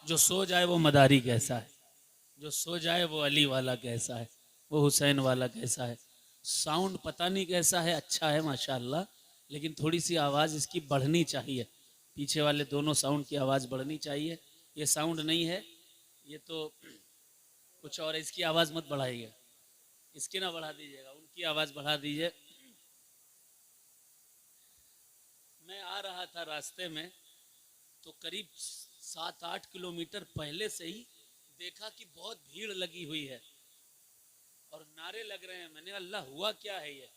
जो सो जाए वो मदारी कैसा है, जो सो जाए वो अली वाला कैसा है, वो हुसैन वाला कैसा है। साउंड पता नहीं कैसा है, अच्छा है माशाल्लाह, लेकिन थोड़ी सी आवाज़ इसकी बढ़नी चाहिए। पीछे वाले दोनों साउंड की आवाज़ बढ़नी चाहिए। ये साउंड नहीं है, ये तो कुछ और है। इसकी आवाज़ मत बढ़ाइएगा, इसकी ना बढ़ा दीजिएगा, उनकी आवाज़ बढ़ा दीजिए। मैं आ रहा था रास्ते में तो करीब 7-8 किलोमीटर पहले से ही देखा कि बहुत भीड़ लगी हुई है और नारे लग रहे हैं। मैंने अल्लाह हुआ क्या है ये,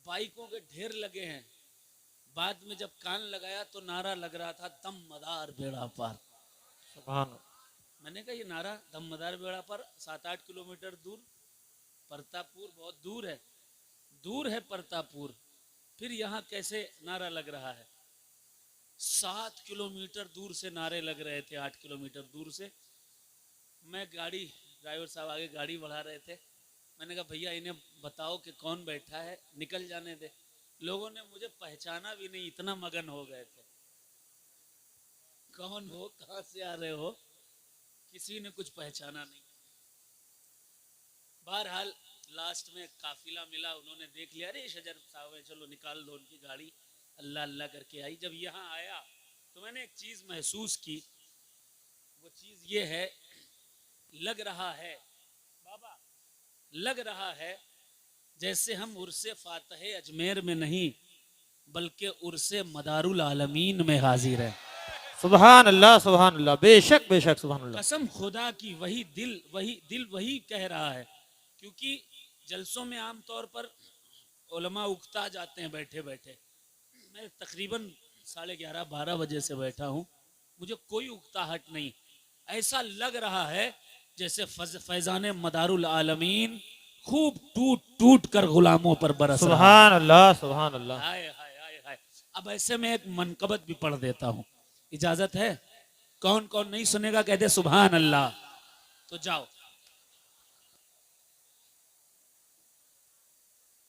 बाइकों के ढेर लगे हैं। बाद में जब कान लगाया तो नारा लग रहा था दम मदार बेड़ा पार। सुभान मैंने कहा ये नारा दम मदार बेड़ा पार 7-8 किलोमीटर दूर, परतापुर बहुत दूर है, दूर है परतापुर, फिर यहाँ कैसे नारा लग रहा है। 7 किलोमीटर दूर से नारे लग रहे थे, 8 किलोमीटर दूर से। मैं गाड़ी, ड्राइवर साहब आगे गाड़ी बढ़ा रहे थे। मैंने कहा भैया इन्हें बताओ कि कौन बैठा है, निकल जाने दे। लोगों ने मुझे पहचाना भी नहीं, इतना मगन हो गए थे। कौन हो, कहाँ से आ रहे हो, किसी ने कुछ पहचाना नहीं। बहरहाल लास्ट में काफिला मिला, उन्होंने देख लिया, अरे शजर साहब है, चलो निकाल दो उनकी गाड़ी। अल्लाह अल्लाह करके आई। जब यहाँ आया तो मैंने एक चीज महसूस की। वो चीज ये है, लग रहा है बाबा, लग रहा है जैसे हम उर्से फातह अजमेर में नहीं बल्कि उर्से मदारुल आलमीन में हाजिर है। सुभान अल्लाह, बेशक बेशक सुभान अल्लाह। कसम खुदा की, वही वही कह रहा है। क्योंकि जलसों में आमतौर पर उलमा उकता जाते हैं बैठे बैठे। मैं तकरीबन 11:30-12 बजे से बैठा हूँ, मुझे कोई उकताहट नहीं। ऐसा लग रहा है जैसे फैजान मदारुल आलमीन खूब टूट टूट कर गुलामों पर बरस रहा है। सुभान अल्लाह, सुभान अल्लाह। हाय हाय हाय हाय। अब ऐसे में एक मनकबत भी पढ़ देता हूँ, इजाजत है? कौन कौन नहीं सुनेगा कहते सुभान अल्लाह, तो जाओ।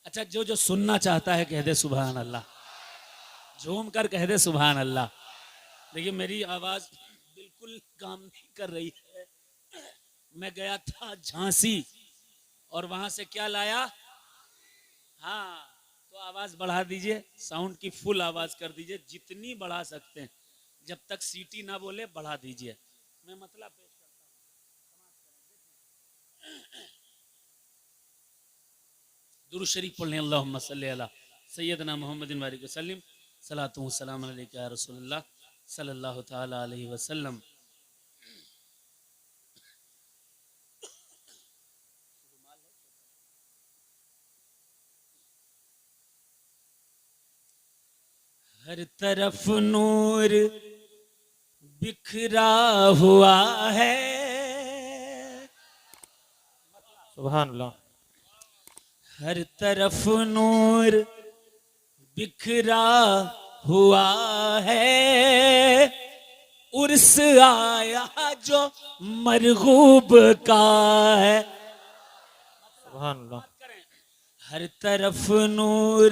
अच्छा, जो जो सुनना चाहता है कह दे सुभान अल्लाह, झूम कर कह दे सुभान अल्लाह। देखिए मेरी आवाज बिल्कुल काम नहीं कर रही है। मैं गया था झांसी और वहां से क्या लाया, हाँ, तो आवाज बढ़ा दीजिए, साउंड की फुल आवाज कर दीजिए, जितनी बढ़ा सकते हैं। जब तक सीटी ना बोले बढ़ा दीजिए। मैं मतलब पेश करता हूँ, दुरूद शरीफ पढ़ लें। अल्लाहुम्मा सल्ली अला सय्यदना मुहम्मदिन व आलिहि वसल्लम, सलातु व सलाम अलैका या रसूलल्लाह सल्लल्लाहु तआला अलैहि वसल्लम। हर तरफ नूर बिखरा हुआ है, सुभान अल्लाह। हर तरफ नूर बिखरा हुआ है। उर्स आया जो मरगूब का है। सुभान अल्लाह। हर तरफ नूर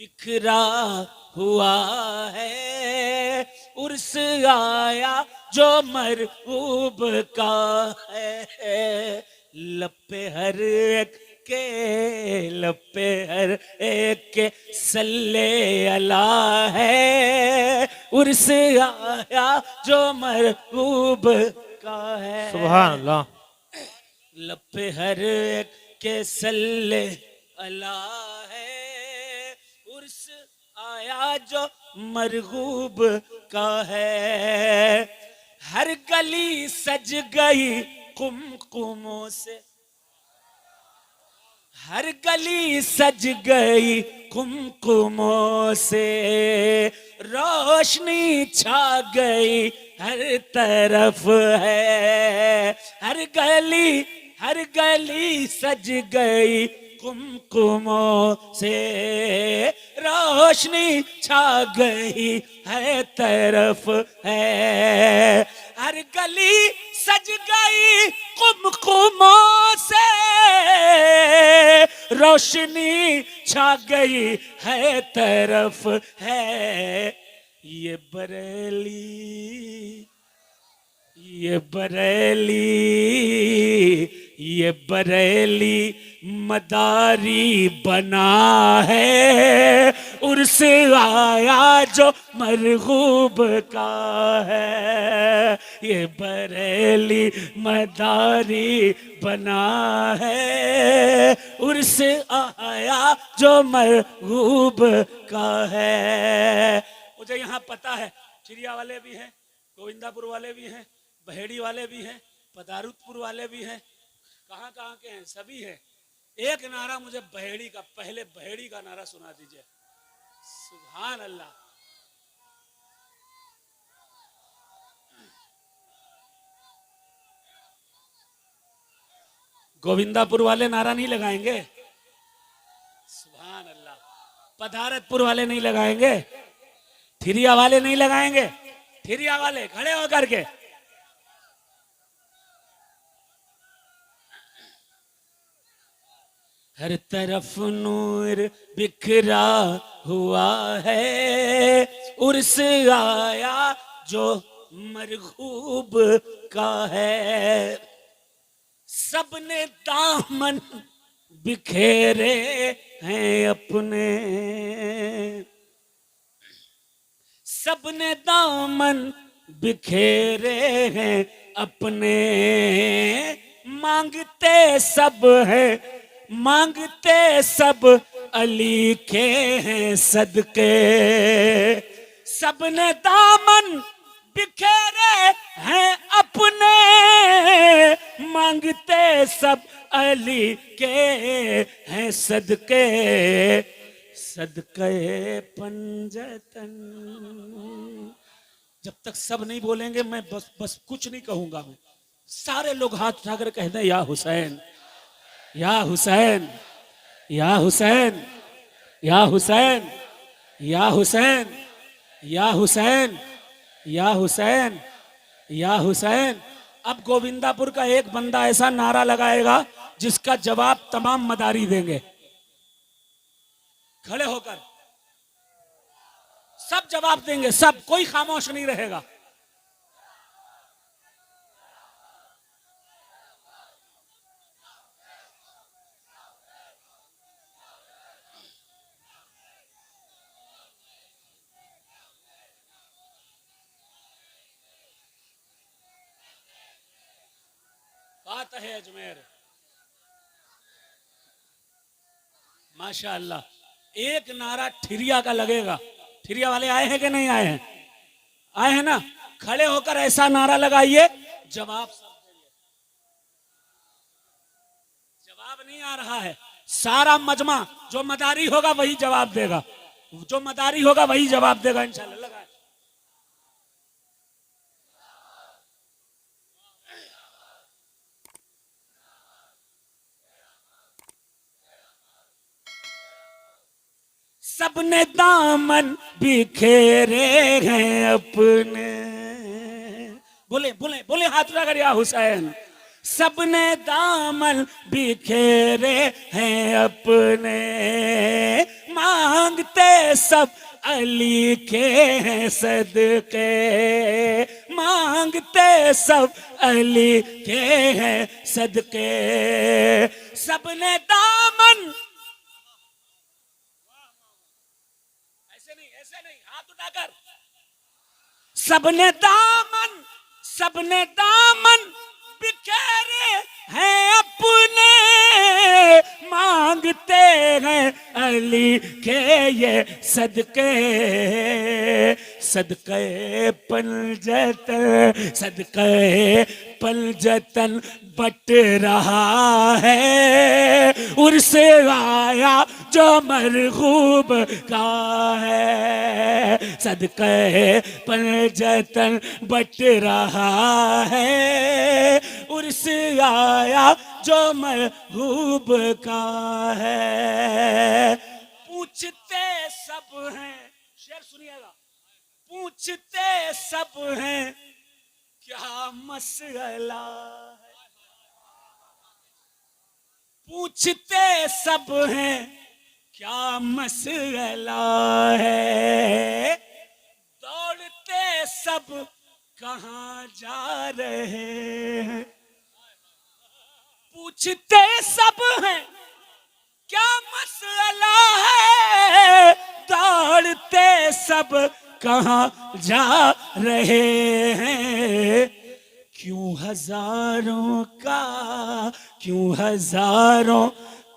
बिखरा हुआ है। उर्स आया जो मरगूब का है। लपे हर एक के, लपे हर एक के सल्ले अला है। उर्स आया जो मरगूब का है। सुभान अल्लाह। लपे हर एक के सल्ले अला है। उर्स आया जो मरगूब का है। हर गली सज गई कुमकुमों से, हर गली सज गई कुमकुमों से। रोशनी छा गई हर तरफ है। हर गली सज गई कुमकुमों से। रोशनी छा गई हर तरफ है। हर गली सज गई कुमकुमों से। रोशनी छा गई है तरफ है। ये बरेली ये बरेली मदारी बना है, उर्स आया जो मरगूब का है। ये बरेली मदारी बना है, उर्स आया जो मरगूब का है। मुझे यहाँ पता है चिड़िया वाले भी हैं, गोविंदापुर वाले भी हैं, बहेड़ी वाले भी हैं, पदारूदपुर वाले भी हैं, कहाँ कहाँ के हैं, सभी हैं। एक नारा मुझे बहेड़ी का, पहले बहेड़ी का नारा सुना दीजिए। सुभान अल्लाह। गोविंदापुर वाले नारा नहीं लगाएंगे? सुभान अल्लाह। पदारतपुर वाले नहीं लगाएंगे? थिरिया वाले नहीं लगाएंगे? थिरिया वाले खड़े होकर के। हर तरफ नूर बिखरा हुआ है, उर्स आया जो मरगूब का है। सबने दामन बिखेरे हैं अपने, सबने दामन बिखेरे हैं अपने, मांगते सब हैं, मांगते सब अली के हैं सदके। सबने दामन बिखेरे हैं अपने, मांगते सब अली के हैं सदके। सदके पंजतन। जब तक सब नहीं बोलेंगे मैं बस कुछ नहीं कहूंगा। मैं सारे लोग हाथ उठाकर कह दें या हुसैन, या हुसैन, या हुसैन, या हुसैन, या हुसैन, या हुसैन, या हुसैन, या हुसैन। अब गोविंदापुर का एक बंदा ऐसा नारा लगाएगा जिसका जवाब तमाम मदारी देंगे। खड़े होकर सब जवाब देंगे, सब, कोई खामोश नहीं रहेगा। बात है अजमेर। माशाअल्लाह। एक नारा ठिरिया का लगेगा। ठिरिया वाले आए हैं कि नहीं आए हैं? आए हैं ना? खड़े होकर ऐसा नारा लगाइए, जवाब सब देंगे। जवाब नहीं आ रहा है, सारा मजमा जो मदारी होगा वही जवाब देगा, जो मदारी होगा वही जवाब देगा इंशाल्लाह। लगा सबने दामन बिखेरे हैं अपने। बोले बोले बोले हाथ उठाकर या हुसैन। सबने दामन बिखेरे हैं अपने, मांगते सब अली के हैं सदके। मांगते सब अली के हैं सदके। सबने दामन, सबने दामन, सबने दामन बिखेरे हैं अपने, मांगते हैं अली के ये सदके। सदके पंजतन, सदके पंजतन बट रहा है, उर्स आया जो मरगूब का है। सदके पंजतन बट रहा है, उर्स आया जो मरगूब का है। पूछते सब हैं, शेर सुनिएगा, पूछते सब हैं क्या मसला है। पूछते सब हैं क्या मसला है। दौड़ते सब कहाँ जा रहे हैं, पूछते सब हैं क्या मसला है, दौड़ते सब कहाँ जा रहे हैं, क्यों हजारों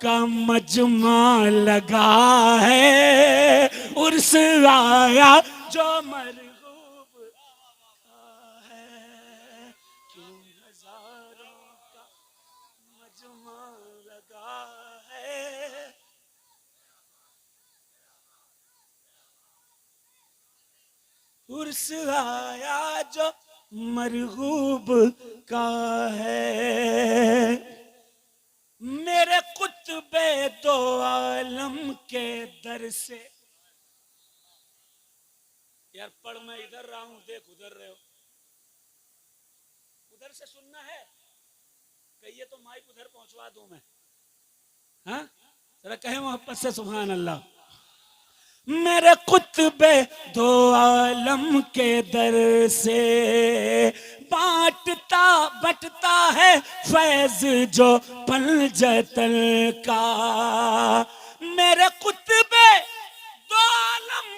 का मजमा लगा है, उर्स आया जो मरगूब का है, क्यों हजारों का मजमा लगा है, उर्स आया जो मरगूब का है, मेरे कुतबे दो आलम के दर से। यार पढ़, मैं इधर रहा हूं, देख उधर रहे हो, उधर से सुनना है, कहिए तो माइक उधर पहुंचवा दूं मैं, हाँ जरा कहे मोहब्बत से सुभान अल्लाह। मेरे कुतबे दो आलम के दर से बांटता बटता है फैज जो पंजतन का, मेरे कुतबे दो आलम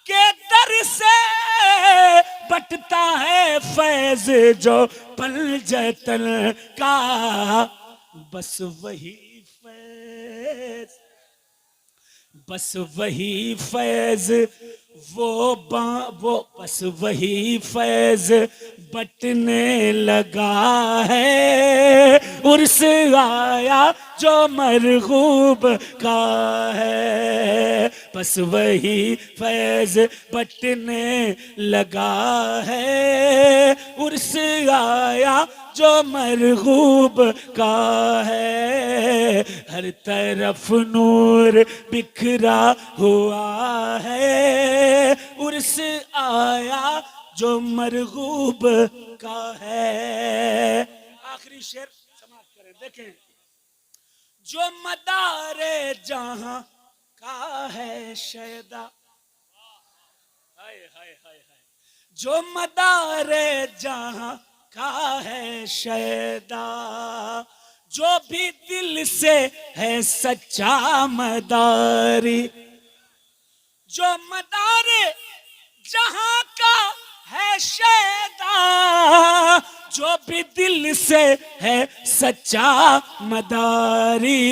के दर से बटता है फैज जो पंजतन का, बस वही फैज, बस वही फैज वो बस वही फैज बटने लगा है, उर्स आया जो मरगूब का है, बस वही फैज बटने लगा है, उर्स आया जो मरगूब का है, हर तरफ नूर बिखरा हुआ है, उर्स आया जो मरगूब का है। आखिरी शेर समाप्त करें, देखें, जो मदारे जहां का है शैदा, हाय हाय हाय हाय, जो मदारे जहां का है शैदा, जो भी दिल से है सच्चा मदारी, जो मदारे जहां का है शैदा, जो भी दिल से है सच्चा मदारी,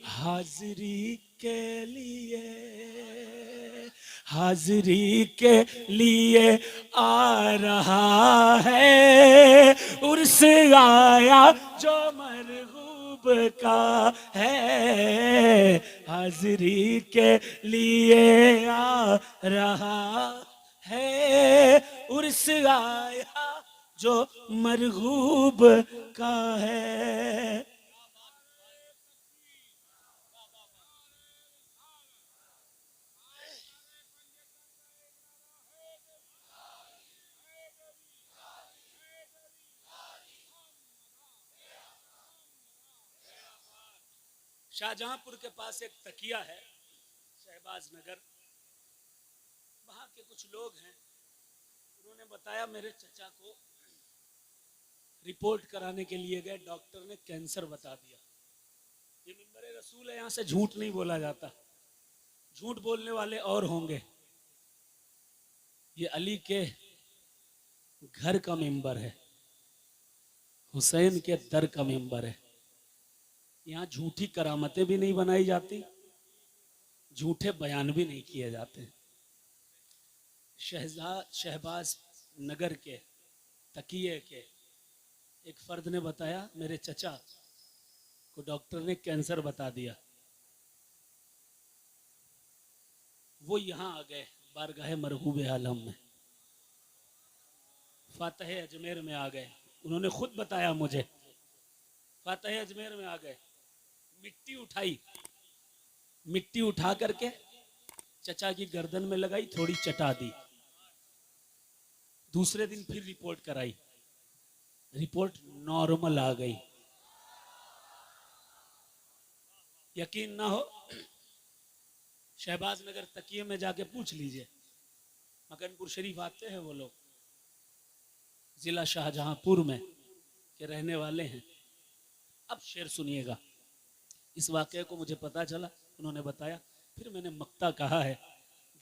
हाजिरी के लिए, हाजिरी के लिए आ रहा है, उर्स आया जो मरगूब का है, हाजिरी के लिए आ रहा है, उर्स आया जो मरगूब का है। शाहजहांपुर के पास एक तकिया है, शहबाज नगर, वहां के कुछ लोग हैं, उन्होंने बताया मेरे चचा को रिपोर्ट कराने के लिए गए, डॉक्टर ने कैंसर बता दिया। ये मिंबर रसूल है, यहां से झूठ नहीं बोला जाता, झूठ बोलने वाले और होंगे। ये अली के घर का मिंबर है, हुसैन के दर का मिंबर है, यहाँ झूठी करामतें भी नहीं बनाई जाती, झूठे बयान भी नहीं किए जाते। शहबाज नगर के तकिए के एक फर्द ने बताया मेरे चचा को डॉक्टर ने कैंसर बता दिया, वो यहाँ आ गए बारगाह मरहूब आलम में, फातह अजमेर में आ गए, उन्होंने खुद बताया मुझे, फातह अजमेर में आ गए, मिट्टी उठाई, मिट्टी उठा करके चचा की गर्दन में लगाई, थोड़ी चटा दी, दूसरे दिन फिर रिपोर्ट कराई, रिपोर्ट नॉर्मल आ गई। यकीन ना हो, शहबाज नगर तकिए में जाके पूछ लीजिए, मकनपुर शरीफ आते हैं वो लोग, जिला शाहजहांपुर में के रहने वाले हैं। अब शेर सुनिएगा। इस वाक़े को मुझे पता चला, उन्होंने बताया, फिर मैंने मक्ता कहा है।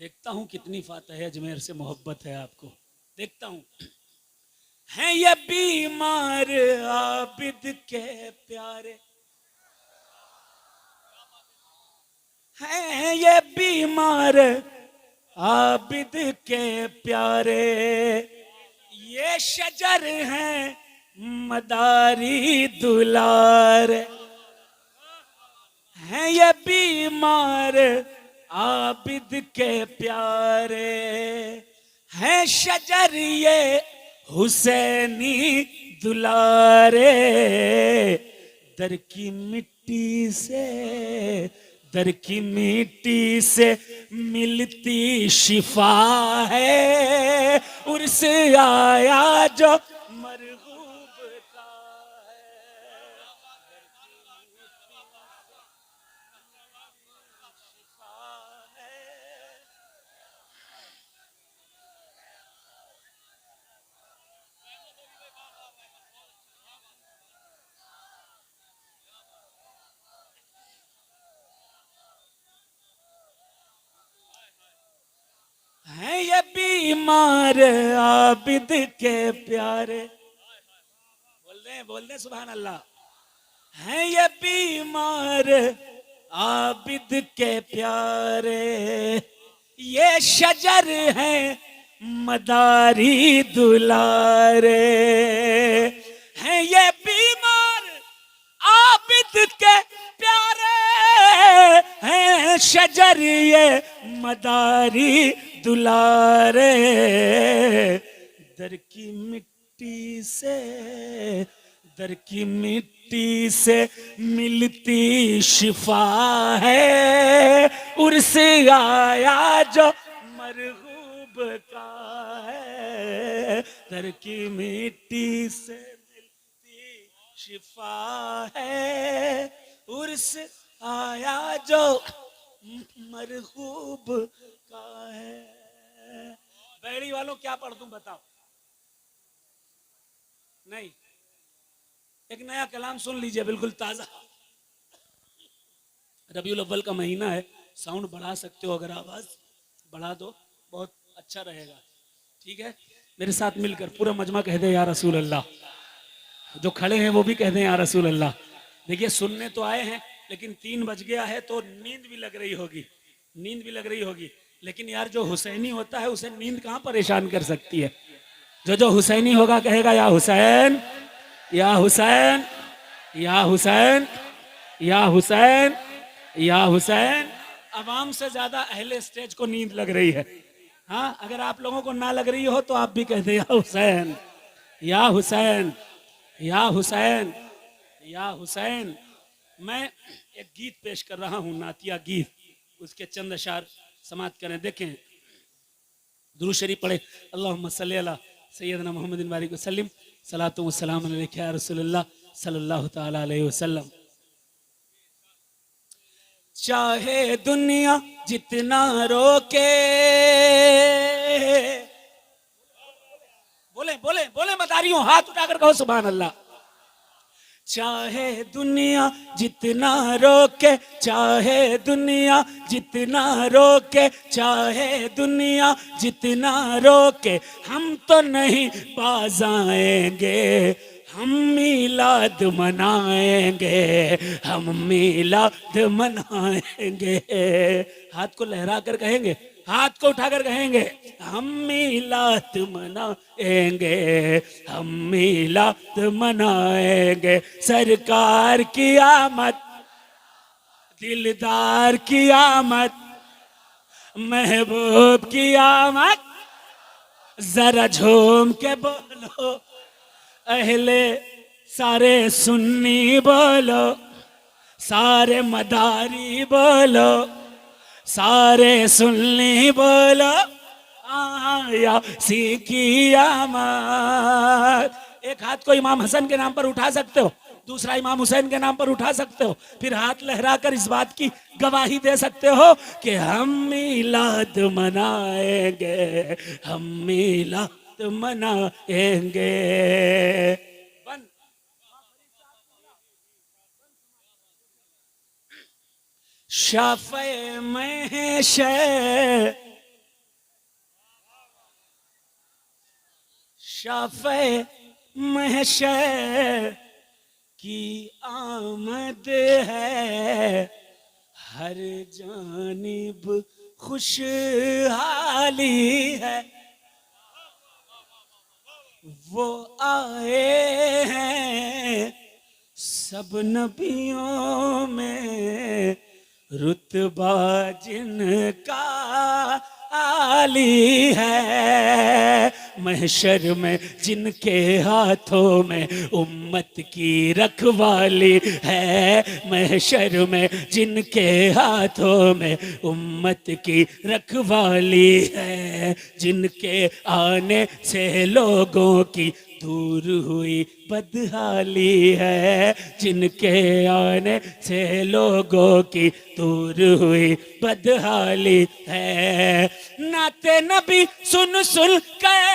देखता हूं कितनी फातह अजमेर से मोहब्बत है आपको, देखता हूं। हैं ये बीमार आबिद के प्यारे, हैं ये बीमार आबिद के प्यारे, ये शजर हैं मदारी दुलार, हैं ये बीमार आबिद के प्यारे, हैं शजर ये हुसैनी दुलारे, दर की मिट्टी से, दर की मिट्टी से मिलती शिफा है, उर्स आया जो मरगूब का है ये बीमार आबिद के प्यारे। बोल दे सुभान अल्लाह। हैं ये बीमार आबिद के प्यारे, ये शजर हैं मदारी दुलारे, हैं ये बीमार आबिद के प्यारे, हैं शजर ये मदारी दुलारे, दर की मिट्टी से, दर की मिट्टी से मिलती शिफा है, उर्स आया जो मरगूब का है, दर की मिट्टी से मिलती शिफा है, उर्स आया जो मरगूब का है। बैड़ी वालों क्या पढ़ दूं बताओ? नहीं, एक नया कलाम सुन लीजिए, बिल्कुल ताजा। रबीउल अव्वल का महीना है, साउंड बढ़ा सकते हो, अगर आवाज बढ़ा दो बहुत अच्छा रहेगा, ठीक है? मेरे साथ मिलकर पूरा मजमा कह दे या रसूल अल्लाह। जो खड़े हैं वो भी कह दें या रसूल अल्लाह। देखिए सुनने तो आए हैं, लेकिन 3 बज गया है तो नींद भी लग रही होगी, नींद भी लग रही होगी। लेकिन यार जो हुसैनी होता है उसे नींद कहाँ परेशान कर सकती है? जो हुसैनी होगा कहेगा या हुसैन, या हुसैन, या हुसैन, या हुसैन, या हुसैन। अवाम से ज्यादा अहले स्टेज को नींद लग रही है। हाँ, अगर आप लोगों को ना लग रही हो तो आप भी कह दे या हुसैन, या हुसैन, या हुसैन, या हुसैन। मैं एक गीत पेश कर रहा हूँ, नातिया गीत, उसके चंद अशार समाप्त करें। देखें, दुरूद शरीफ पढ़े। अल्लाहुम्मा सल्ली अला सय्यदना मुहम्मदिन बारिक वसल्लम, सलातु व सलाम अलैका या रसूलल्लाह सल्लल्लाहु तआला अलैहि वसल्लम। चाहे दुनिया जितना रोके, बोले बोले बोले मदारियों, हाथ उठाकर कहो सुभान अल्लाह। चाहे दुनिया जितना रोके, चाहे दुनिया जितना रोके, चाहे दुनिया जितना रोके, हम तो नहीं बाज आएंगे, हम मीलाद मनाएंगे, हम मीलाद मनाएंगे। हाथ को लहरा कर कहेंगे, हाथ को उठाकर कहेंगे, हम मीलाद मनाएंगे, हम मीलाद मनाएंगे। सरकार की आमद, दिलदार की आमद, महबूब की आमद, जरा झूम के बोलो, अहले सारे सुन्नी बोलो, सारे मदारी बोलो, सारे सुन्नी बोलो, आया सीखी आमद। एक हाथ को इमाम हसन के नाम पर उठा सकते हो, दूसरा इमाम हुसैन के नाम पर उठा सकते हो, फिर हाथ लहराकर इस बात की गवाही दे सकते हो कि हम मीलाद मनाएंगे, हम मीलाद मनाएंगे। बंद। शाफ़े महशर, शाफ़े महशर की आमद है, हर जानिब खुशहाली है। वो आए हैं सब नबियों में, रुतबा जिनका आली है। महशर में जिनके हाथों में उम्मत की रखवाली है, महशर में जिनके हाथों में उम्मत की रखवाली है, जिनके आने से लोगों की दूर हुई बदहाली है, जिनके आने से लोगों की दूर हुई बदहाली है। नाते नबी सुन सुन कर,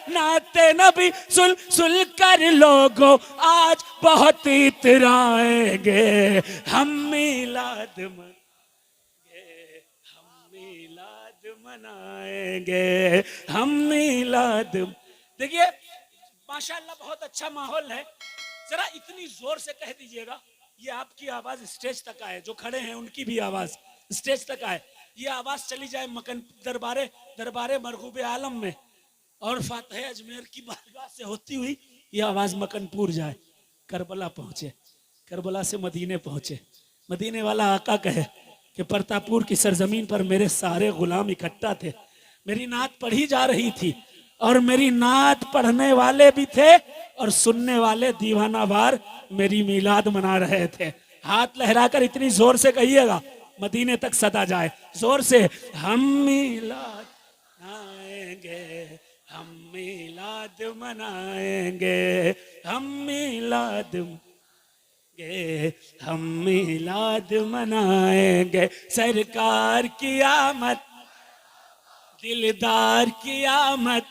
नाते नबी सुन सुन कर लोगों आज बहुत इतराएंगे। हम मिलाद मनाएंगे, हम मिलाद। देखिए माशाल्लाह बहुत अच्छा माहौल है। जरा इतनी जोर से कह दीजिएगा, ये आपकी आवाज स्टेज तक आए, जो खड़े हैं उनकी भी आवाज स्टेज तक आए, ये आवाज चली जाए मकन दरबारे दरबारे मरगूब आलम में, और फातह अजमेर की बारगाह से होती हुई ये आवाज मकनपुर जाए, करबला पहुंचे, करबला से मदीने पहुंचे। मदीने वाला आका कहे कि परतापुर की सरजमीन पर मेरे सारे गुलाम इकट्ठा थे, मेरी नात पढ़ी जा रही थी, और मेरी नात पढ़ने वाले भी थे और सुनने वाले दीवाना वार मेरी मिलाद मना रहे थे। हाथ लहराकर इतनी जोर से कहिएगा मदीने तक सदा जाए, जोर से। हम मिलाद मनाएंगे, हम मिलाद मनाएंगे, हम मिलाद, हम मिलाद मनाएंगे। सरकार की आमद, दिलदार की आमद,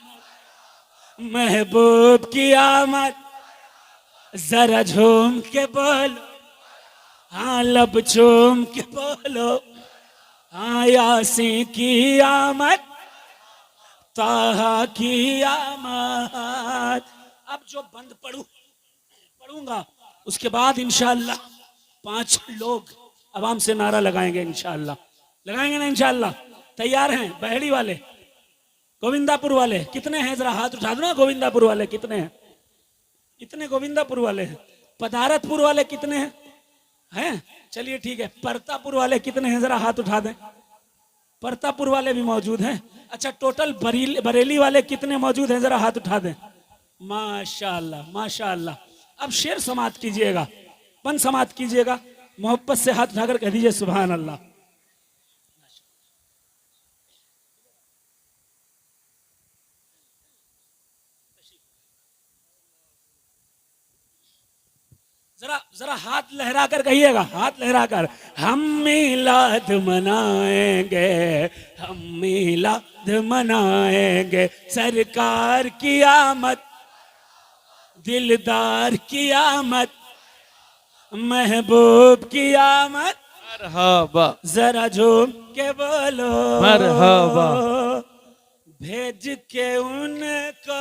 महबूब की आमद, जरा झूम के बोलो, हाँ लब झूम के बोलो, हाँ यासीन की आमद, ताहा की आमद। अब जो बंद पढ़ूंगा उसके बाद इंशाअल्लाह 5 लोग आवाम से नारा लगाएंगे, इंशाअल्लाह लगाएंगे ना इंशाअल्लाह। तैयार हैं बहेड़ी वाले, गोविंदापुर वाले कितने हैं? जरा हाथ उठा दो ना, गोविंदापुर वाले कितने हैं? इतने गोविंदापुर वाले हैं। पदारतपुर वाले कितने हैं? हैं? चलिए ठीक है। परतापुर वाले कितने हैं? जरा हाथ उठा दें। परतापुर वाले भी मौजूद हैं। अच्छा, टोटल बरेली वाले कितने मौजूद हैं? जरा हाथ उठा दें। माशाअल्लाह माशाअल्लाह। अब शेर समात कीजिएगा, पन समात कीजिएगा, मोहब्बत से हाथ उठाकर कह दीजिए सुभान अल्लाह। जरा जरा हाथ लहराकर कहिएगा, हाथ लहराकर। हम मिलाद मनाएंगे, हम मिलाद मनाएंगे, सरकार की आमद, दिलदार की आमद, महबूब की आमद, मरहबा, जरा झूम के बोलो मरहबा, भेज के उनको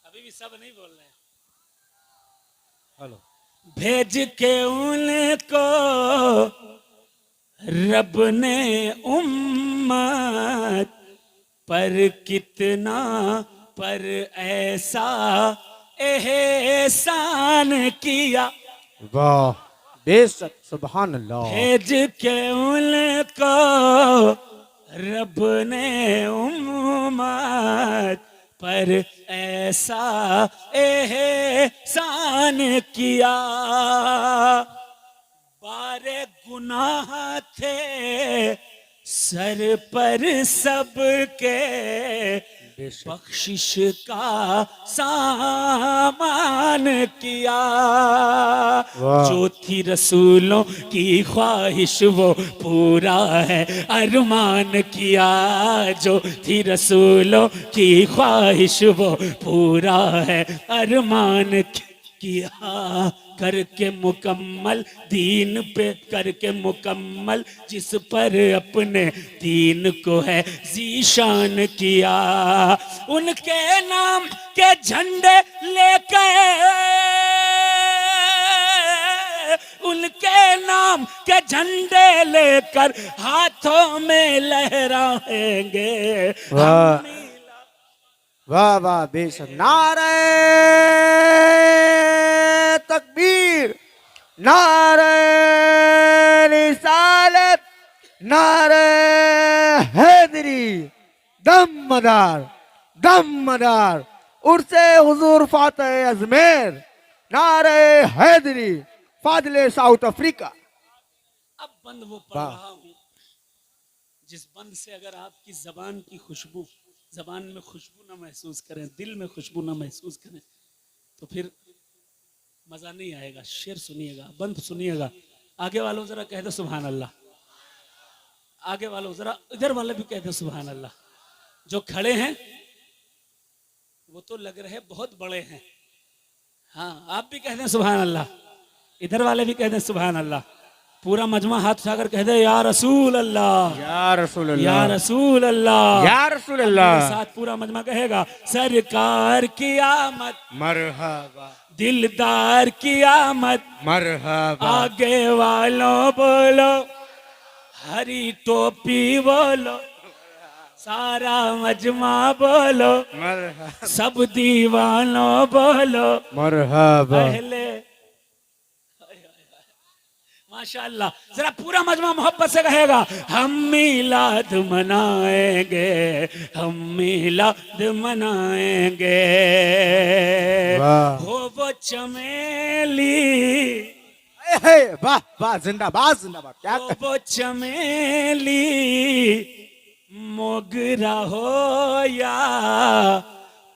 अभी भी सब नहीं बोल रहे हैं। हेलो, भेज के उनको रब ने उम्मत पर कितना पर ऐसा एहसान किया। वाह, बेशक, सुभान अल्लाह। भेज के उनको रब ने उम्मत पर ऐसा एहसान किया। बारे गुनाह थे सर पर सबके, बेशक। बख्शिश का सामान किया। वाह। जो थी रसूलों की ख्वाहिश वो पूरा है अरमान किया। जो थी रसूलों की ख्वाहिश वो पूरा है अरमान किया। करके मुकम्मल दीन पे करके मुकम्मल जिस पर अपने दीन को है जीशान किया। उनके नाम के झंडे लेकर उनके नाम के झंडे लेकर हाथों में लहराएंगे। वाह। हम वाह वाह बेशक। नारे तकबीर, नारे रिसालत, नारे हैदरी, दमदार दमदार उर्से हुजूर फातह अजमेर, नारे हैदरी, फाजिले साउथ अफ्रीका। अब बंद वो पढ़ रहा हूं जिस बंद से अगर आपकी जबान की खुशबू, जबान में खुशबू ना महसूस करें, दिल में खुशबू ना महसूस करें, तो फिर मजा नहीं आएगा। शेर सुनिएगा, बंद सुनिएगा। आगे वालों जरा कह दो सुभान अल्लाह। आगे वालों जरा, इधर वाले भी कह दो सुभान अल्लाह। जो खड़े हैं वो तो लग रहे बहुत बड़े हैं। हाँ, आप भी कह दें सुभान अल्लाह। इधर वाले भी कह दें सुभान अल्लाह। पूरा मजमा हाथ उठाकर कह दे या रसूल अल्लाह, या रसूल या अल्लाह, रसूल अल्लाह, या रसूल मेरे अल्लाह। साथ पूरा मजमा कहेगा सरकार की आमद, मरहबा दिलदार की आमद, मरहबा आगे वालों बोलो, हरी टोपी बोलो, सारा मजमा बोलो, मरहबा सब दीवानों बोलो, मरहबा। पहले माशाअल्लाह। जरा पूरा मजमा मोहब्बत से कहेगा हम मिलाद मनाएंगे, हम मिलाद मनाएंगे। वाह। हो वो चमेली, वाह वाह, जिंदाबाद जिंदाबाद। क्या हो वो चमेली, मोगरा हो या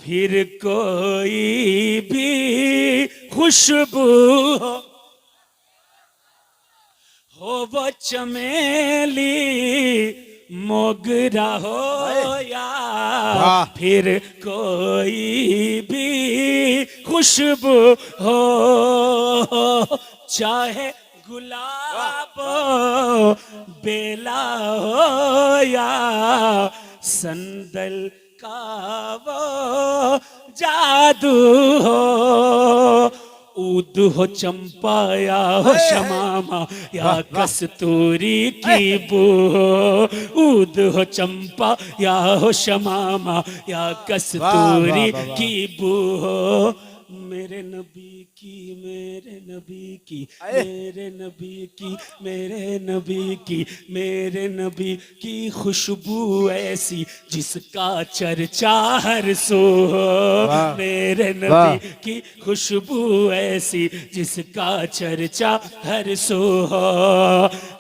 फिर कोई भी खुशबू हो वो चमेली, मोगरा हो या वाह। फिर कोई भी खुशबू हो, चाहे गुलाब बेला हो या संदल का वो जादू हो। ऊद हो चंपा या हो शमामा या कस्तूरी की बू हो। ऊद हो चंपा या हो शमामा या कस्तूरी वाह, वाह, वाह। की बू हो। मेरे नबी की, मेरे नबी की, मेरे नबी की, मेरे नबी की, मेरे नबी की खुशबू ऐसी जिसका चर्चा हर सो हो। वाह। मेरे वाह। नबी की खुशबू ऐसी जिसका चर्चा हर सो हो।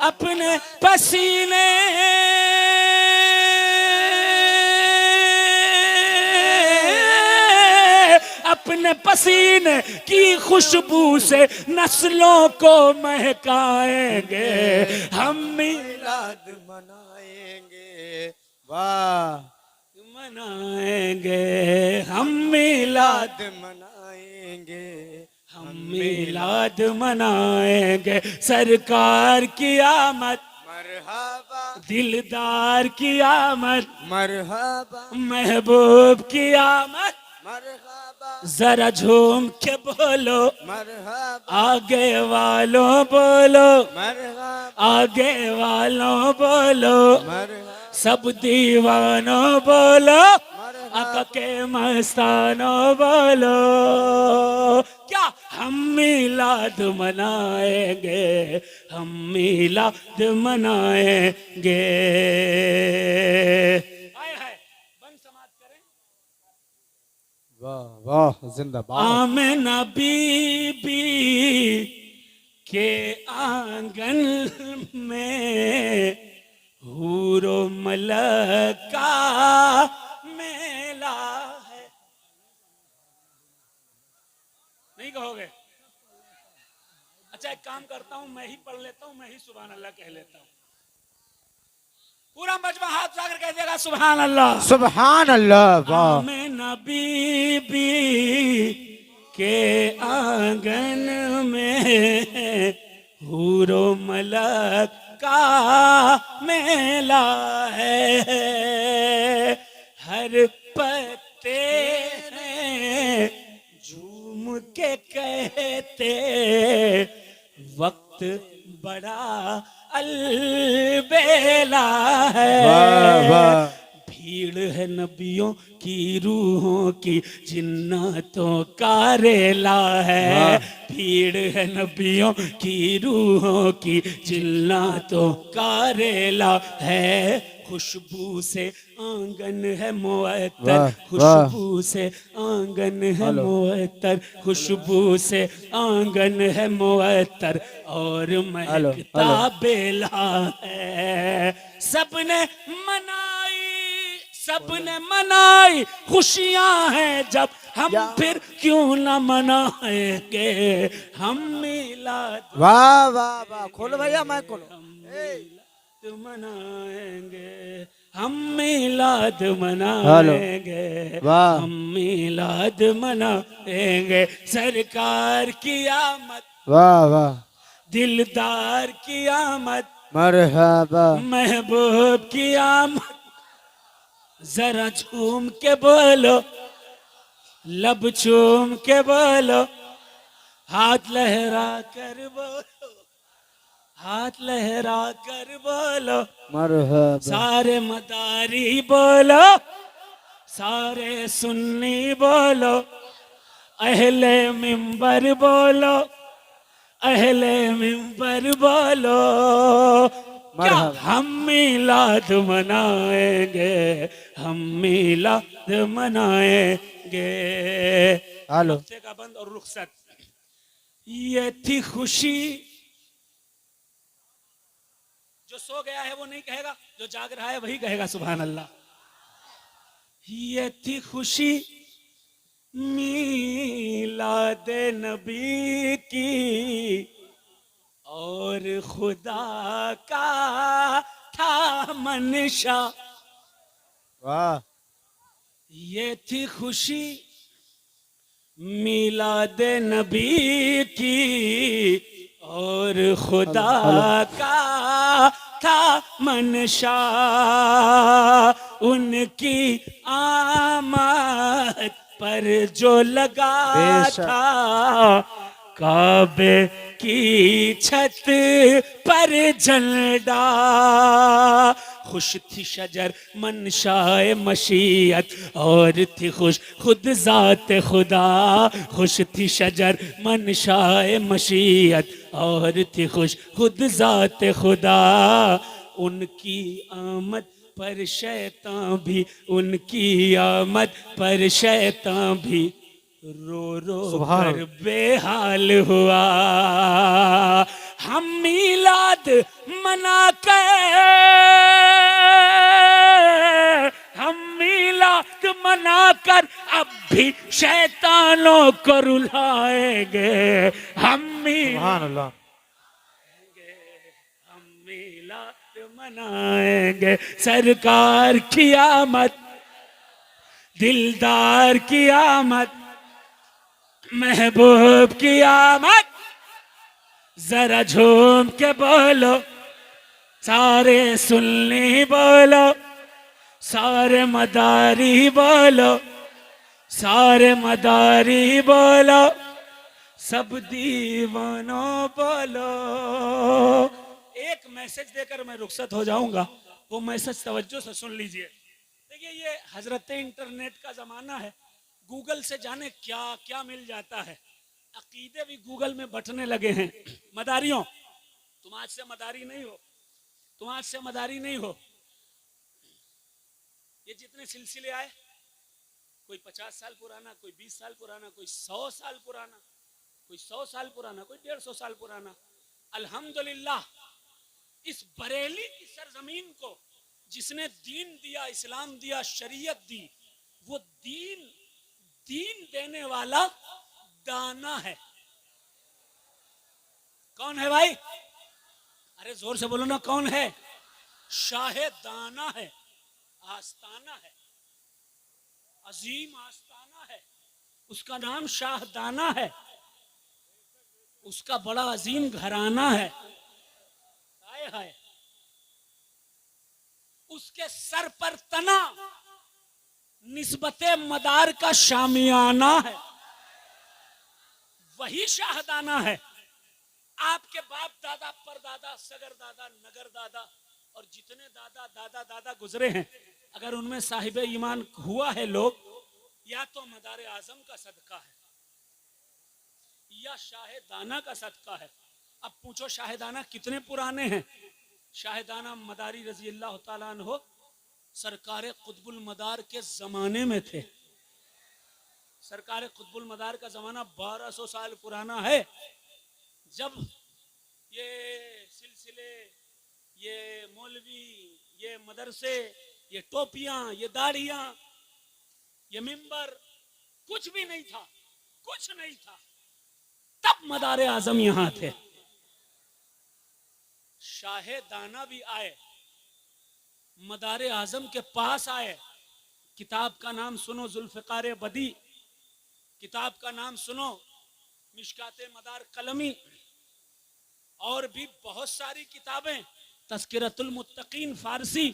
अपने पसीने अपने पसीने की खुशबू से नस्लों को महकाएंगे, हम मिलाद मनाएंगे। वाह। मनाएंगे, हम मिलाद मनाएंगे, हम मिलाद मनाएंगे। सरकार की आमद, मरहबा दिलदार की आमद, मरहबा महबूब की आमद। मरहबा जरा झूम के बोलो, मरहबा आगे वालों बोलो, मरहबा आगे वालों बोलो, मरहबा सब दीवानों बोलो, आका के मस्तानों बोलो। क्या हम मिलाद मनाएंगे, हम मिलाद मनाएंगे। बंद समाप्त करें। वाह वाह, जिंदाबाद। आमिना बीबी के आंगन में हूरो मलका मेला कहोगे? अच्छा एक काम करता हूं, मैं ही पढ़ लेता हूं, मैं ही सुभान अल्लाह कह लेता हूं। पूरा मजमा हाथ उठाकर कह देगा सुभान अल्लाह। सुभान अल्लाह। वाह आमिना बीबी के आंगन में हूरो मलक का मेला है, हर पत्ते हैं झूम के कहते वक्त बड़ा अलबेला है। वाह वाह। भीड़ है नबियों की रूहों की जिन्नातों का रेला है। भीड़ है नबियों की रूहों की जिन्नातों का रेला है। खुशबू से आंगन है मुअत्तर, खुशबू से आंगन है मुअत्तर, खुशबू से आंगन है मुअत्तर और महकता बेला है। सबने मनाई खुशियां हैं जब हम फिर क्यों न मनाएंगे हम मिलाद। वाह वाह वाह। खोलो भैया मैं खोलो। मनाएंगे हम मिलाद मनाएंगे, हम मिलाद मनाएंगे। सरकार की आमद, वाह वाह। दिलदार की आमद, मरहबा। महबूब की आमद। जरा झूम के बोलो, लब चूम के बोलो, हाथ लहरा कर बोलो, हाथ लहरा कर बोलो। मरहबा। सारे मदारी बोलो, सारे सुन्नी बोलो, अहले मिंबर बोलो, अहले मिंबर बोलो। क्या हम मिलाद मनाएंगे, हम मिलाद मनाएंगे। हफ्ते का बंद और रुखसत, ये थी खुशी। जो सो गया है वो नहीं कहेगा, जो जाग रहा है वही कहेगा सुभान अल्लाह। ये थी खुशी मीलाद नबी की और खुदा का था मनशा। वाह। ये थी खुशी मीलाद नबी की और खुदा का था मनशा। उनकी आमद पर जो लगा था काबे की छत पर झंडा। खुश थी शजर मनशाए मशीयत और थी खुश खुद जात खुदा। खुश थी शजर मनशाए मशीयत और थी खुश खुद जात खुदा। उनकी आमद पर शैतान भी, उनकी आमद पर शैतान भी रो रो कर बेहाल हुआ। हम मिलाद मना कर, हम मिलाद मना कर अब भी शैतानों को रुलाएंगे। हम मिलाद मनाएंगे। सरकार की आमद, दिलदार की आमद, महबूब की आमद। जरा झूम के बोलो, सारे सुन्नी बोलो, सारे मदारी बोलो, सारे मदारी बोलो, सब दीवानों बोलो। एक मैसेज देकर मैं रुखसत हो जाऊंगा, वो मैसेज तवज्जो से सुन लीजिए। देखिए ये हजरत इंटरनेट का जमाना है, गूगल से जाने क्या क्या मिल जाता है। अकीदे भी गूगल में बंटने लगे हैं। मदारियों, तुम आज से मदारी नहीं हो, तुम आज से मदारी नहीं हो। ये जितने सिलसिले आए, कोई 50 साल पुराना, कोई 20 साल पुराना, कोई 100 साल पुराना, कोई 100 साल पुराना, कोई 150 साल पुराना। अल्हम्दुलिल्लाह इस बरेली की सरजमीन को जिसने दीन दिया, इस्लाम दिया, शरीयत दी, वो दीन देने वाला दाना है। कौन है भाई? अरे जोर से बोलो ना, कौन है? शाहे दाना है, आस्ताना है, अजीम आस्ताना है, उसका नाम शाहदाना है, उसका बड़ा अजीम घराना है। हाय हाय, उसके सर पर तना निस्बते मदार का शामियाना है, वही शाहदाना है। आपके बाप दादा परदादा सगर दादा नगर दादा और जितने दादा दादा दादा गुजरे हैं, अगर उनमें साहिब ईमान हुआ है लोग, या तो मदार आजम का सदका है या शाहदाना का सदका है। अब पूछो शाहदाना कितने पुराने हैं? शाहदाना मदारी रजी अल्लाह तआला अन्हो सरकार कुतुबुल मदार के जमाने में थे। सरकार कुतुबुल मदार का जमाना 1200 साल पुराना है। जब ये सिलसिले, ये मौलवी, ये मदरसे, ये टोपियां, ये दाढ़ियां, ये मिंबर, कुछ भी नहीं था, कुछ नहीं था, तब मदारे आजम यहां थे। शाहे दाना भी आए, मदारे आजम के पास आए। किताब का नाम सुनो जुल्फिकार बदी, किताब का नाम सुनो मिशकाते मदार कलमी, और भी बहुत सारी किताबें, तस्किरतुल मुत्तकीन फारसी,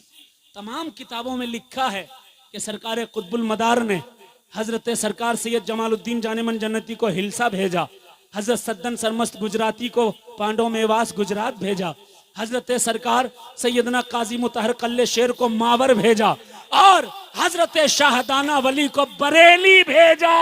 तमाम किताबों में लिखा है कि सरकार कुतुबुल मदार ने हजरत सरकार सैयद जमालुद्दीन जानेमन जन्नती को हिल्सा भेजा, हजरत सद्दन सरमस्त गुजराती को पांडव मेवास गुजरात भेजा, हजरत सरकार सैयदना काजी मुतहर कल्ले शेर को मावर भेजा, और हजरत शाहदाना वली को बरेली भेजा।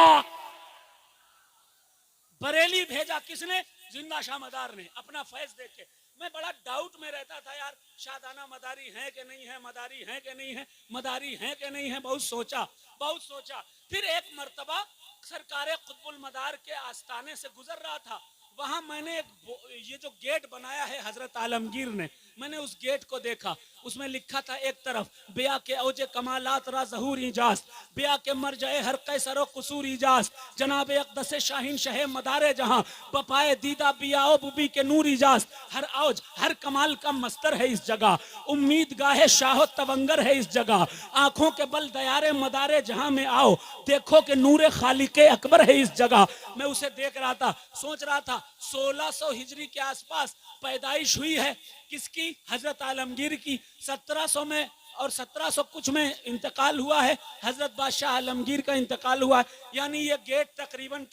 बरेली भेजा किसने? जिंदा शाह मदार ने, अपना फैज देके। मैं बड़ा डाउट में रहता था यार, शाहदाना मदारी है कि नहीं है, मदारी है कि नहीं है, मदारी है कि नहीं है। बहुत सोचा, बहुत सोचा। फिर एक मर्तबा सरकार कुतुबुल मदार के आस्थाने से गुजर रहा था, वहां मैंने ये जो गेट बनाया है हजरत आलमगीर ने, मैंने उस गेट को देखा। उसमें लिखा था एक तरफ बिया के औजे कमालात रा जहूर इजाज, बिया के मर जाए हर कैसरो कुसूर इजाज, जनाब अक़दस शाहीन शहे मदारे जहां, बपाए दीदा बियाओ बुबी के नूर इजाज, हर औज हर कमाल का मस्तर है इस जगह, उम्मीद गाहे शाहो तवंगर है इस जगह, आंखों के बल दयारे मदारे जहां में आओ, देखो कि नूरे खालिके अकबर है इस जगह। मैं उसे देख रहा था, सोच रहा था 1600 हिजरी के आसपास पैदाइश हुई है किसकी? हजरत आलमगीर की। 1700 में और 1700 कुछ में इंतकाल हुआ है, हजरत बादशाह आलमगीर का इंतकाल हुआ है। यानी ये गेट तकरीबन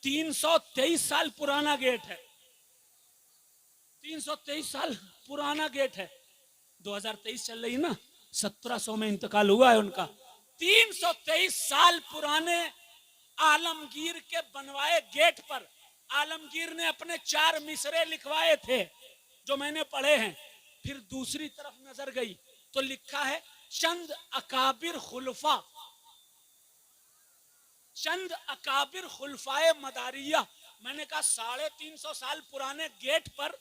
323 साल पुराना गेट है, 323 साल पुराना गेट है। 2023 चल रही ना, 1700 में इंतकाल हुआ है उनका। 323 साल पुराने आलमगीर के बनवाए गेट पर आलमगीर ने अपने 4 मिसरे लिखवाए थे जो मैंने पढ़े हैं। फिर दूसरी तरफ नजर गई तो लिखा है चंद अकाबिर खुलफा, चंद अकाबिर खुलफाए मदारिया। मैंने कहा 350 साल पुराने गेट पर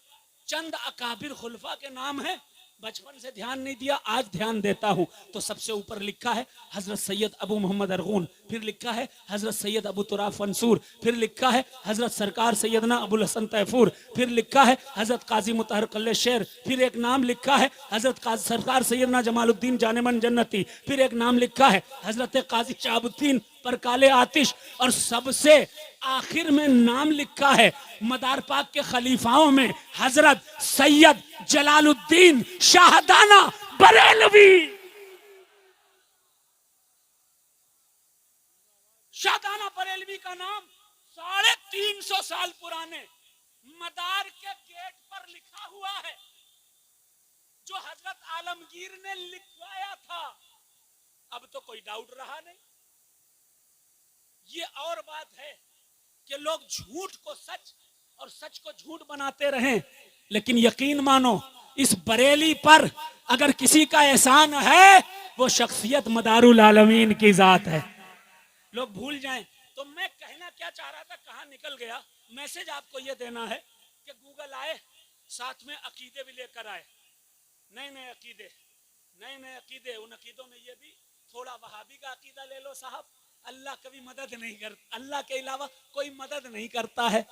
चंद अकाबिर खुलफा के नाम है। बचपन से ध्यान नहीं दिया, आज ध्यान देता हूं। तो सबसे ऊपर लिखा है हजरत सैयद अबू मोहम्मद अरगून, फिर लिखा है हजरत सैयद अबू तुराफ मंसूर, फिर लिखा है हजरत सरकार सैयदना अबुल हसन तैफूर, फिर लिखा है हजरत काजी मुतहर कल्ले शेर, फिर एक नाम लिखा है हजरत सरकार सैयदना जमालुद्दीन जानेमन जन्नती, फिर एक नाम लिखा है हजरत काजी शाहबुद्दीन पर काले आतिश, और सबसे आखिर में नाम लिखा है मदार पाक के खलीफाओं में हजरत सैयद जलालुद्दीन शाहदाना बरेलवी। शाहदाना बरेलवी का नाम 350 साल पुराने मदार के गेट पर लिखा हुआ है, जो हजरत आलमगीर ने लिखवाया था। अब तो कोई डाउट रहा नहीं। ये और बात है कि लोग झूठ को सच और सच को झूठ बनाते रहें, लेकिन यकीन मानो इस बरेली पर अगर किसी का एहसान है, वो शख्सियत मदारुल आलमीन की जात है। लोग भूल जाएं। तो मैं कहना क्या चाह रहा था, कहां निकल गया। मैसेज आपको यह देना है कि गूगल आए, साथ में अकीदे भी लेकर आए, नए नए अकीदे, नए नए अकीदे। उन अकीदों में ये भी थोड़ा वहाबी का अकीदा ले लो साहब, अल्लाह कभी मदद नहीं करता, अल्लाह के अलावा कोई मदद नहीं करता है।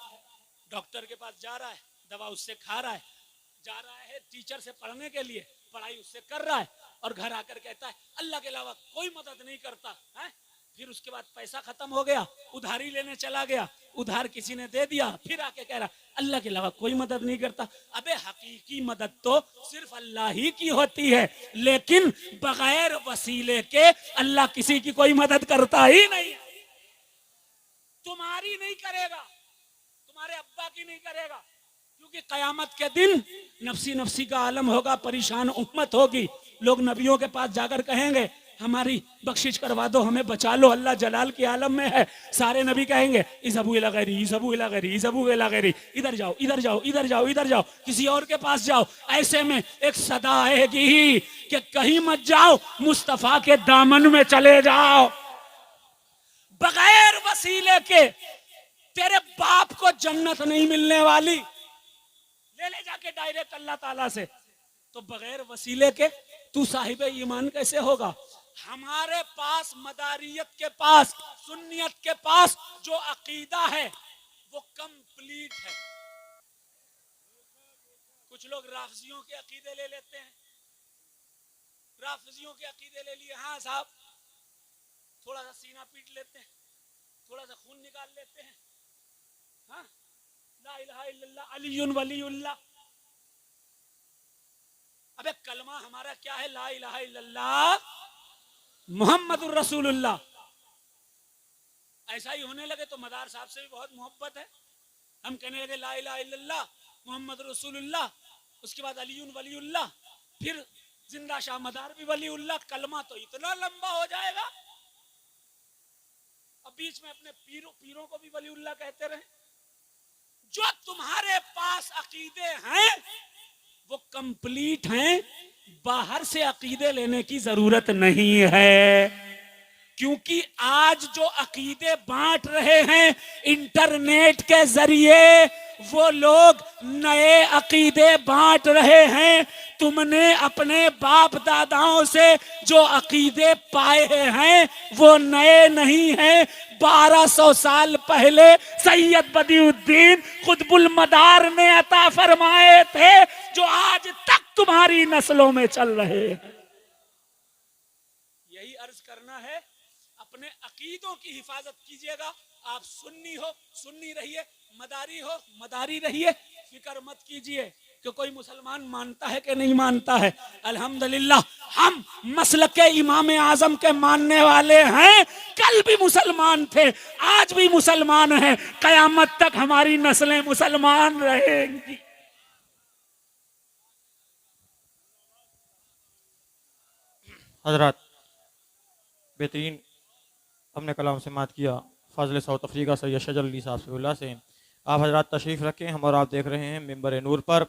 डॉक्टर के पास जा रहा है, दवा उससे खा रहा है, जा रहा है टीचर से पढ़ने के लिए, पढ़ाई उससे कर रहा है, और घर आकर कहता है अल्लाह के अलावा कोई मदद नहीं करता है। फिर उसके बाद पैसा खत्म हो गया, उधारी लेने चला गया, उधार किसी ने दे दिया, फिर आके कह रहा अल्लाह के अलावा कोई मदद नहीं करता। अबे हकीकी मदद तो सिर्फ अल्लाह ही की होती है, लेकिन बगैर वसीले के अल्लाह किसी की कोई मदद करता ही नहीं। तुम्हारी नहीं करेगा, तुम्हारे अब्बा की नहीं करेगा, क्योंकि कयामत के दिन नफसी नफसी का आलम होगा, परेशान उम्मत होगी। लोग नबियों के पास जाकर कहेंगे हमारी बख्शिश करवा दो, हमें बचा लो, अल्लाह जलाल के आलम में है। सारे नबी कहेंगे इज़हबू इला गैरी, इज़हबू इला गैरी, इज़हबू इला गैरी, इधर जाओ, इधर जाओ, इधर जाओ, इधर जाओ, किसी और के पास जाओ। ऐसे में एक सदा आएगी कि कहीं मत जाओ, मुस्तफा के दामन में चले जाओ। बगैर वसीले के तेरे बाप को जन्नत नहीं मिलने वाली, ले जाके डायरेक्ट अल्लाह ताला से। तो बगैर वसीले के तू साहिब ईमान कैसे होगा? हमारे पास मदारियत के पास, सुन्नियत के पास जो अकीदा है वो कंप्लीट है। कुछ लोग राफजियों के अकीदे ले लेते हैं, राफजियों के अकीदे ले लिए, हाँ साहब, थोड़ा सा सीना पीट लेते हैं, थोड़ा सा खून निकाल लेते हैं, हाँ, ला इलाहा इल्लल्लाह अलीयुन वलीयुल्लाह। अबे कलमा हमारा क्या है? ला इलाहा इल्लल्लाह मुहम्मदुर रसूलुल्लाह। ऐसा ही होने लगे तो मदार साहब से भी बहुत मोहब्बत है, हम कहने लगे ला इलाहा इल्लल्लाह मुहम्मदुर रसूलुल्लाह, उसके बाद अलीयुन वलीयुल्लाह, फिर जिंदा शाह मदार भी वलीउल्लाह। कलमा तो इतना लंबा हो जाएगा, अब बीच में अपने पीरों को भी वलीउल्लाह कहते रहे। जो तुम्हारे पास अकीदे हैं वो कंप्लीट हैं, बाहर से अकीदे लेने की जरूरत नहीं है। क्योंकि आज जो अकीदे बांट रहे हैं इंटरनेट के जरिए, वो लोग नए अकीदे बांट रहे हैं। तुमने अपने बाप दादाओं से जो अकीदे पाए हैं वो नए नहीं हैं। 1200 साल पहले सैयद बदिउद्दीन कुतुबुल मदार ने अता फरमाए थे, जो आज तक तुम्हारी नस्लों में चल रहे हैं। यही अर्ज करना है, अपने अकीदों की हिफाजत कीजिएगा। आप सुन्नी हो सुन्नी रहिए, मदारी हो मदारी रहिए, फिक्र मत कीजिए कि कोई मुसलमान मानता है कि नहीं मानता है। अल्हम्दुलिल्लाह हम मसलक इमाम आजम के मानने वाले हैं। कल भी मुसलमान थे, आज भी मुसलमान हैं, कयामत तक हमारी नस्लें मुसलमान रहेंगी। हजरत बेहतरीन हमने कलाम समात किया फाजिल साउथ अफ्रीका सैयद शजर अली साहब से। आप हजरात तशरीफ़ रखें, हम और आप देख रहे हैं मिंबर नूर पर